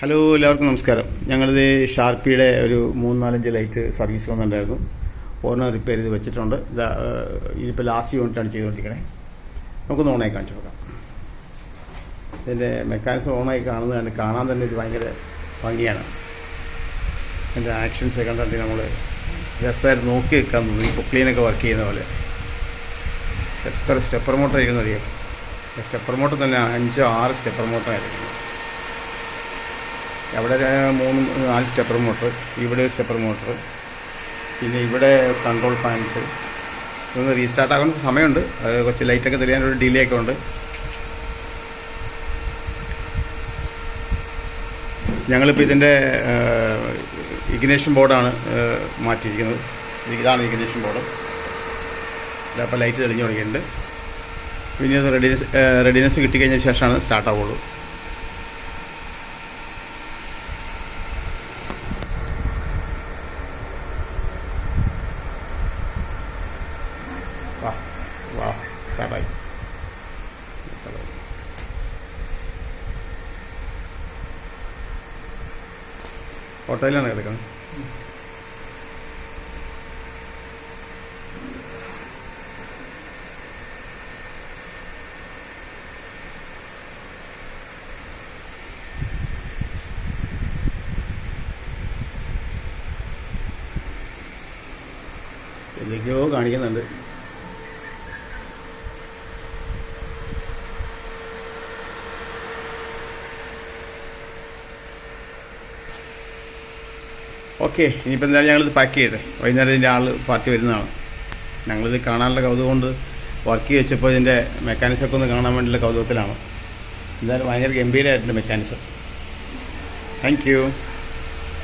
Hello, എല്ലാവർക്കും നമസ്കാരം. ഞങ്ങളിത് ഷാർപ്പിയുടെ ഒരു 3-4 ലൈറ്റ് സർവീസ് വന്നിട്ടുണ്ടായിരുന്നു. ഒരെണ്ണം റിപ്പയർ ചെയ്ത് വെച്ചിട്ടുണ്ട്. ഇതിപ്പോൾ ലാസ്റ്റ് യൂണിറ്റാണ് ചെയ്തുകൊണ്ടിരിക്കണേ. നമുക്കൊന്ന് ഓണായി കാണിച്ചു നോക്കാം. ഇതിൻ്റെ മെക്കാനിസം ഓണായി കാണാൻ തന്നെ ഒരു ഭയങ്കര ഭംഗിയാണ്. അതിൻ്റെ ആക്ഷൻസ് കണ്ടിട്ട് നമ്മൾ രസമായിട്ട് നോക്കി വെക്കാൻ തോന്നുന്നു. ഈ പൊക്ലീനൊക്കെ വർക്ക് ചെയ്യുന്ന പോലെ. എത്ര സ്റ്റെപ്പർ മോട്ടർ ഇരിക്കുന്നത് അറിയാം. സ്റ്റെപ്പർ മോട്ടർ തന്നെ 5-6 സ്റ്റെപ്പർ മോട്ടറായിരിക്കും. അവിടെ 3-4 സ്റ്റെപ്പർ മോട്ടർ, ഇവിടെ ഒരു സ്റ്റെപ്പർ മോട്ടർ, പിന്നെ ഇവിടെ കൺട്രോൾ ഫാൻസ്. ഇതൊന്ന് റീസ്റ്റാർട്ട് ആകാൻ സമയമുണ്ട്. കുറച്ച് ലൈറ്റൊക്കെ തെളിയാനൊരു ഡിലേ ഒക്കെ ഉണ്ട്. ഞങ്ങളിപ്പോൾ ഇതിൻ്റെ ഇഗ്നേഷൻ ബോർഡാണ് മാറ്റിയിരിക്കുന്നത്. ഇതാണ് ഇഗ്നേഷൻ ബോർഡ്. ഇതപ്പോൾ ലൈറ്റ് തെളിഞ്ഞു തുടങ്ങിയിട്ടുണ്ട്. പിന്നെ അത് റെഡിനെസ് കിട്ടിക്കഴിഞ്ഞ ശേഷമാണ് സ്റ്റാർട്ട് ആവുള്ളൂ. വാ സ്റ്റാർട്ടായി. ഓട്ടോയിലാണ് കിടക്കുന്നത്. എന്തൊക്കെയോ കാണിക്കുന്നുണ്ട്. ഓക്കെ, ഇനിയിപ്പോൾ എന്തായാലും ഞങ്ങളിത് പാക്ക് ചെയ്യട്ടെ. വൈകുന്നേരം ഇതിൻ്റെ പാർട്ടി വരുന്നതാണ്. ഞങ്ങളിത് കാണാനുള്ള കൗതുകം കൊണ്ട് വർക്ക് വെച്ചപ്പോൾ ഇതിൻ്റെ മെക്കാനിസമൊക്കെ ഒന്ന് കാണാൻ വേണ്ടിയുള്ള കൗതുകത്തിലാണ്. എന്തായാലും ഭയങ്കര ഗംഭീരമായിട്ടുണ്ട് മെക്കാനിസം. Thank you.